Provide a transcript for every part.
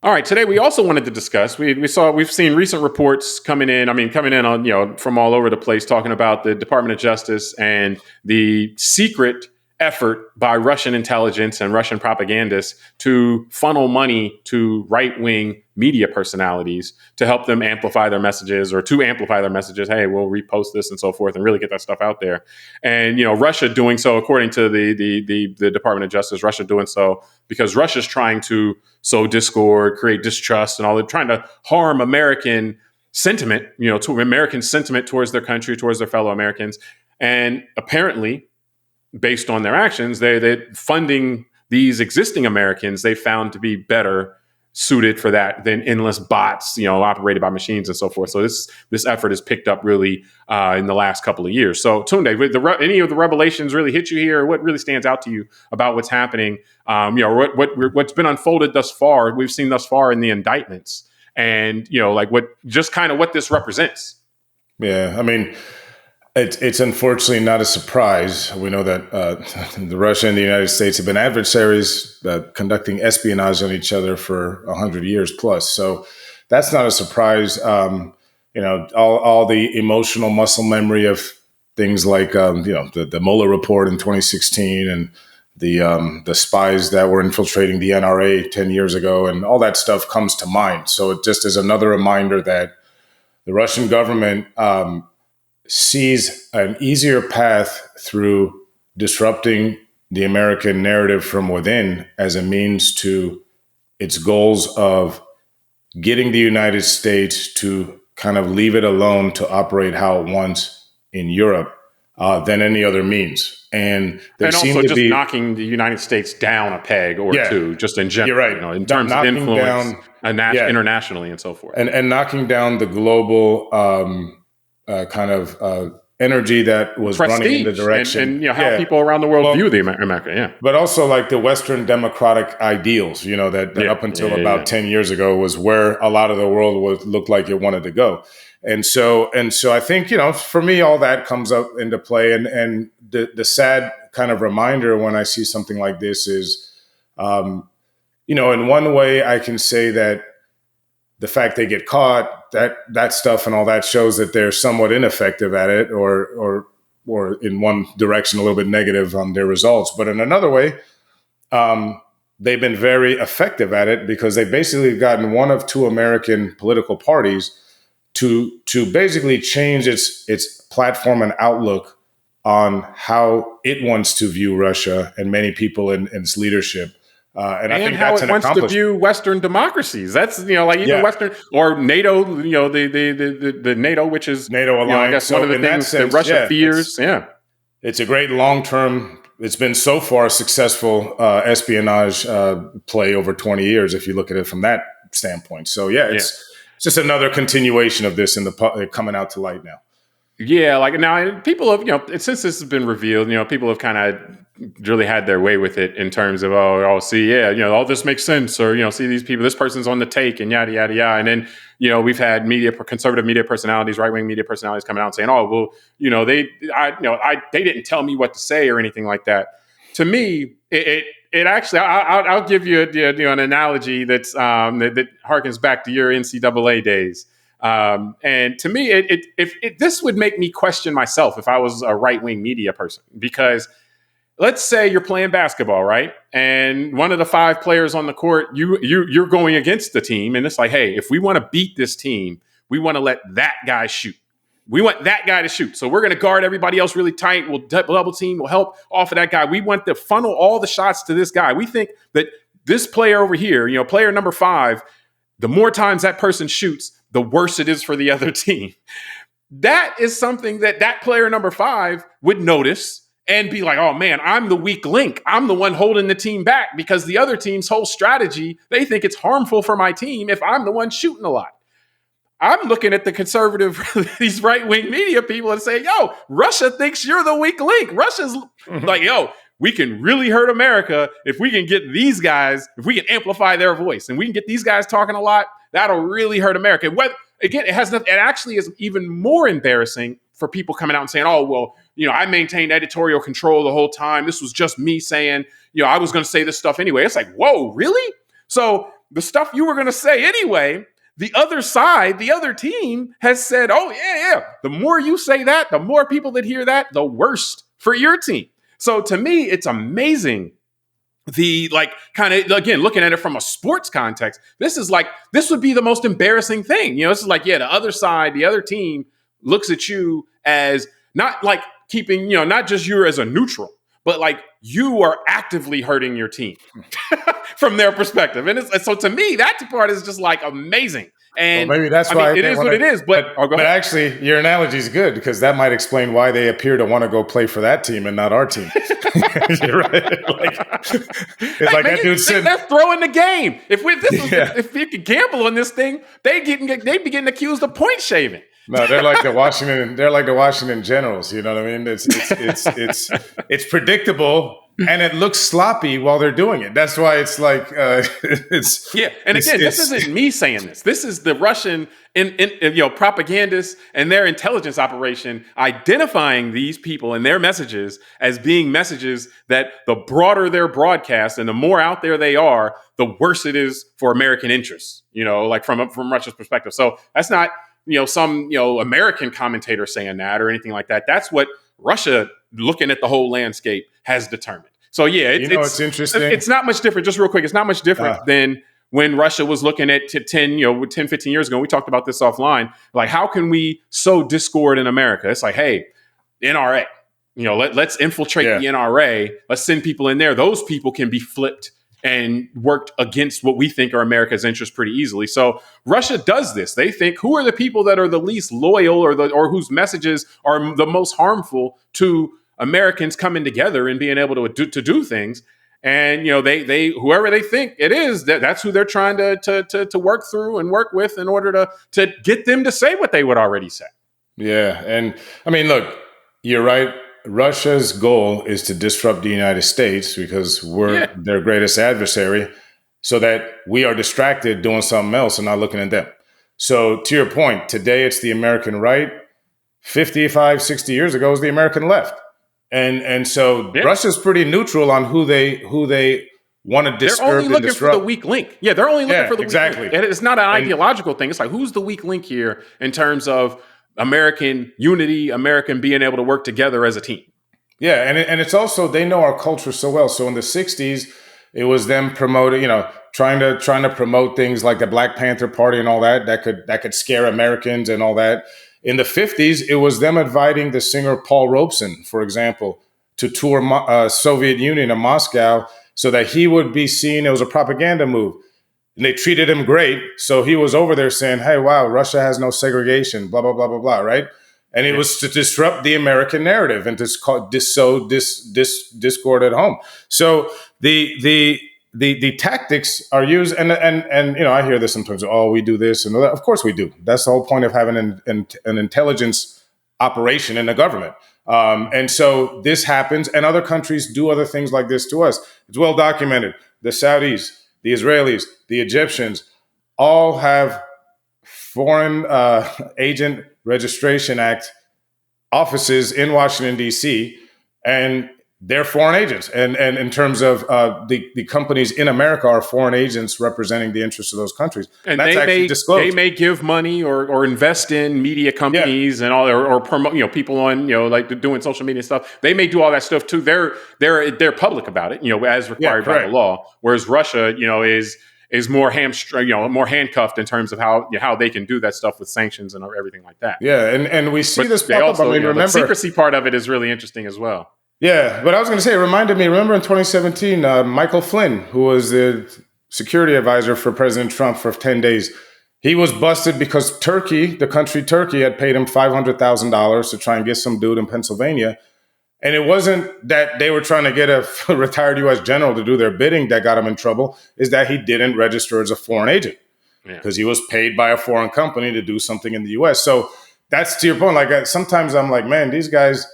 All right. Today, we also wanted to discuss. We've seen recent reports coming in. I mean, coming in on from all over the place, talking about the Department of Justice and the secret effort by Russian intelligence and Russian propagandists to funnel money to right-wing media personalities to help them amplify their messages, or to amplify their messages. Hey, we'll repost this and so forth, and really get that stuff out there. And Russia doing so, according to the Department of Justice, Russia doing so because Russia's trying to sow discord, create distrust, and all. They're trying to harm American sentiment, to American sentiment towards their country, towards their fellow Americans. And apparently, based on their actions, they're funding these existing Americans they found to be better suited for that than endless bots, operated by machines and so forth. So this effort has picked up really in the last couple of years. So Tunde, any of the revelations really hit you here? What really stands out to you about what's happening? What's been unfolded thus far? We've seen thus far in the indictments, and what this represents. Yeah, I mean, it's unfortunately not a surprise. We know that the Russia and the United States have been adversaries, conducting espionage on each other for 100 years plus. So that's not a surprise. All the emotional muscle memory of things like the Mueller report in 2016 and the spies that were infiltrating the NRA 10 years ago, and all that stuff comes to mind. So it just is another reminder that the Russian government sees an easier path through disrupting the American narrative from within as a means to its goals of getting the United States to kind of leave it alone to operate how it wants in Europe than any other means. And also just knocking the United States down a peg or two, just in general, you're right. In terms of influence internationally and so forth. And knocking down the global energy that was prestige, running in the direction, and how people around the world view the America, but also like the Western democratic ideals, that up until about 10 years ago was where a lot of the world looked like it wanted to go, and so I think for me all that comes up into play, and the sad kind of reminder when I see something like this is, in one way I can say that the fact they get caught, that stuff and all that shows that they're somewhat ineffective at it, or in one direction a little bit negative on their results. But in another way, they've been very effective at it because they basically gotten one of two American political parties to basically change its platform and outlook on how it wants to view Russia and many people in its leadership. And I think how that's it wants to view Western democracies. That's Western or NATO. The NATO, which is NATO alliance. I guess one of the things that Russia fears. It's a great long-term. It's been so far a successful espionage play over 20 years, if you look at it from that standpoint. So it's just another continuation of this coming out to light now. Yeah, now people have, since this has been revealed, people have kind of really had their way with it in terms of, all this makes sense, or, see these people, this person's on the take and yada, yada, yada. And then, we've had conservative media personalities, right-wing media personalities coming out and saying, they didn't tell me what to say or anything like that. To me, it actually, I'll give you an analogy that harkens back to your NCAA days. And to me, if this would make me question myself if I was a right-wing media person, because let's say you're playing basketball, right? And one of the 5 players on the court, you're going against the team. And it's like, hey, if we want to beat this team, we want to let that guy shoot. We want that guy to shoot. So we're going to guard everybody else really tight. We'll double team. We'll help off of that guy. We want to funnel all the shots to this guy. We think that this player over here, player number 5, the more times that person shoots, the worse it is for the other team. That is something that player number 5 would notice and be like, oh man, I'm the weak link. I'm the one holding the team back because the other team's whole strategy, they think it's harmful for my team if I'm the one shooting a lot. I'm looking at the conservative, these right-wing media people and saying, Russia thinks you're the weak link. Russia's like, we can really hurt America if we can get these guys, if we can amplify their voice and we can get these guys talking a lot, that'll really hurt America. Again, it has nothing. It actually is even more embarrassing for people coming out and saying, I maintained editorial control the whole time. This was just me saying, I was going to say this stuff anyway. It's like, whoa, really? So the stuff you were going to say anyway, the other side, the other team has said, oh, yeah. The more you say that, the more people that hear that, the worse for your team. So to me, it's amazing. The kind of, again, looking at it from a sports context, this would be the most embarrassing thing. This is the other side, the other team looks at you as not keeping, not just you as a neutral, but you are actively hurting your team from their perspective. And so to me, that part is just amazing. And maybe that's why it is what it is. But actually, your analogy is good because that might explain why they appear to want to go play for that team and not our team. You're right. That dude said they're throwing the game. If you could gamble on this thing, they'd be getting accused of point shaving. No, they're like the Washington. They're like the Washington Generals. You know what I mean? It's predictable and it looks sloppy while they're doing it. That's why it's it's yeah. And again, this isn't me saying this. This is the Russian propagandists and their intelligence operation identifying these people and their messages as being messages that the broader their broadcast and the more out there they are, the worse it is for American interests. From Russia's perspective. So that's not some American commentator saying that or anything like that. That's what Russia, looking at the whole landscape, has determined. So yeah, it's interesting. It's not much different. Just real quick, it's not much different than when Russia was looking at 10, 15 years ago. We talked about this offline. How can we sow discord in America? It's hey, NRA. Let's infiltrate the NRA. Let's send people in there. Those people can be flipped and worked against what we think are America's interests pretty easily. So Russia does this. They think, who are the people that are the least loyal or whose messages are the most harmful to Americans coming together and being able to do things. And they whoever they think it is, that's who they're trying to work through and work with in order to get them to say what they would already say. Yeah, and I mean, look, you're right. Russia's goal is to disrupt the United States because we're their greatest adversary, so that we are distracted doing something else and not looking at them. So to your point, today it's the American right. 55, 60 years ago it was the American left. And so Russia's pretty neutral on who they want to disturb. They're only looking for the weak link. Yeah, they're only looking for the weak link. And it's not an ideological thing. It's who's the weak link here in terms of American unity, American being able to work together as a team. Yeah, and it's also, they know our culture so well. So in the 60s, it was them promoting, trying to promote things like the Black Panther Party and all that could scare Americans and all that. In the 50s, it was them inviting the singer Paul Robeson, for example, to tour Soviet Union in Moscow so that he would be seen. It was a propaganda move. And they treated him great. So he was over there saying, hey, wow, Russia has no segregation, blah, blah, blah, blah, blah, right? And it was to disrupt the American narrative and to sow discord at home. So the tactics are used, and I hear this sometimes, we do this and that. Of course we do. That's the whole point of having an intelligence operation in the government. And so this happens, and other countries do other things like this to us. It's well documented. The Saudis, the Israelis, the Egyptians all have Foreign Agent Registration Act offices in Washington, D.C., and they're foreign agents. And in terms of the companies in America are foreign agents representing the interests of those countries. And that's actually disclosed. They may give money or invest in media companies and all, or promote, people on, doing social media stuff. They may do all that stuff too. They're public about it, as required by the law. Whereas Russia, is more more handcuffed in terms of how they can do that stuff with sanctions and everything like that. Yeah, and we see this pop also, up. Remember, the secrecy part of it is really interesting as well. Yeah, but I was going to say, it reminded me, remember in 2017, Michael Flynn, who was the security advisor for President Trump for 10 days, he was busted because the country Turkey, had paid him $500,000 to try and get some dude in Pennsylvania. And it wasn't that they were trying to get a retired U.S. general to do their bidding that got him in trouble, is that he didn't register as a foreign agent because he was paid by a foreign company to do something in the U.S. So that's to your point. Sometimes I'm like, man, these guys,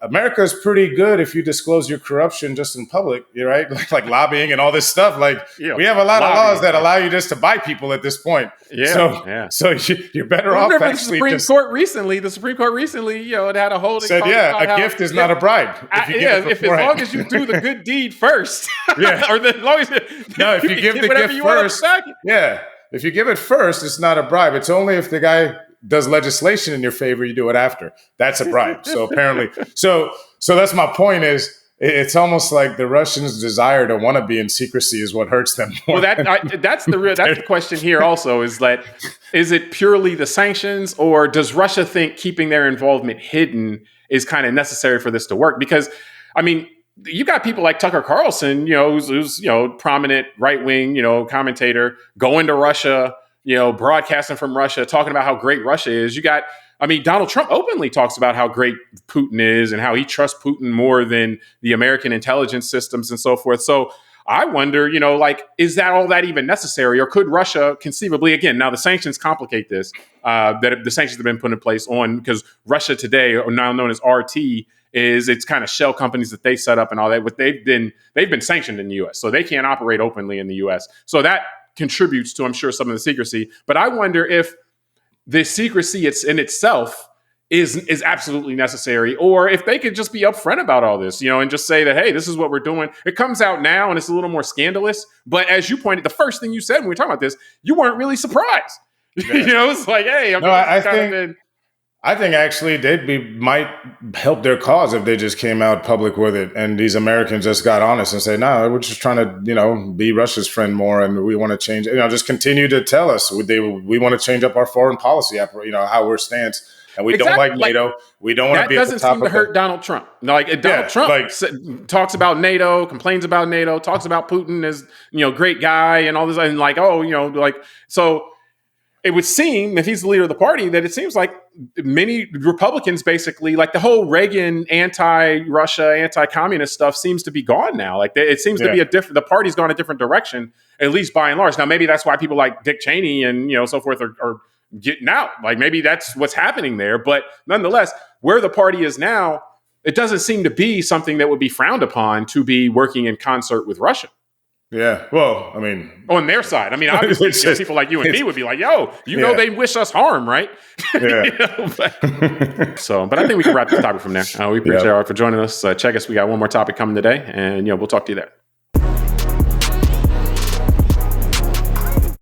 America is pretty good if you disclose your corruption just in public, right? Like lobbying and all this stuff. Like we have a lot of laws that allow you just to buy people at this point. Yeah. So you're better off remember actually. The Supreme Court recently, it had a whole said, a gift is not a bribe. If as long as you do the good deed first, or as long as if you give the gift first, if you give it first, it's not a bribe. It's only if the guy does legislation in your favor, you do it after. That's a bribe. So apparently, so that's my point is it's almost like the Russians' desire to want to be in secrecy is what hurts them more. Well, that's the question here also is it purely the sanctions, or does Russia think keeping their involvement hidden is kind of necessary for this to work? Because, I mean, you got people like Tucker Carlson, who's prominent right-wing, commentator, going to Russia, broadcasting from Russia, talking about how great Russia is. Donald Trump openly talks about how great Putin is and how he trusts Putin more than the American intelligence systems and so forth. So I wonder, is that all that even necessary? Or could Russia conceivably, again, now the sanctions complicate this, that the sanctions have been put in place on, because Russia today, or now known as RT, it's kind of shell companies that they set up and all that. But they've been sanctioned in the U.S., so they can't operate openly in the U.S. So that contributes to, I'm sure, some of the secrecy. But I wonder if the secrecy in itself is absolutely necessary, or if they could just be upfront about all this, and just say that, hey, this is what we're doing. It comes out now and it's a little more scandalous. But as you pointed, the first thing you said when we were talking about this, you weren't really surprised. Yeah. It's like, hey, I think actually might help their cause if they just came out public with it, and these Americans just got honest and say, no, we're just trying to, be Russia's friend more, and we want to change, just continue to tell us we want to change up our foreign policy, how we're stance, and we don't like NATO. We don't want to be at the top. That doesn't seem to hurt Donald Trump. Donald Trump talks about NATO, complains about NATO, talks about Putin as great guy and all this, and so. It would seem, if he's the leader of the party, that it seems like many Republicans basically, like the whole Reagan anti-Russia, anti-communist stuff seems to be gone now. It seems to be the party's gone a different direction, at least by and large. Now, maybe that's why people like Dick Cheney and, so forth are getting out. Maybe that's what's happening there. But nonetheless, where the party is now, it doesn't seem to be something that would be frowned upon to be working in concert with Russia. Yeah, well, on their side, obviously, people like you and me would be like, "Yo, they wish us harm, right?" Yeah. But I think we can wrap this topic from there. We appreciate y'all for joining us. Check us. We got one more topic coming today, and we'll talk to you there.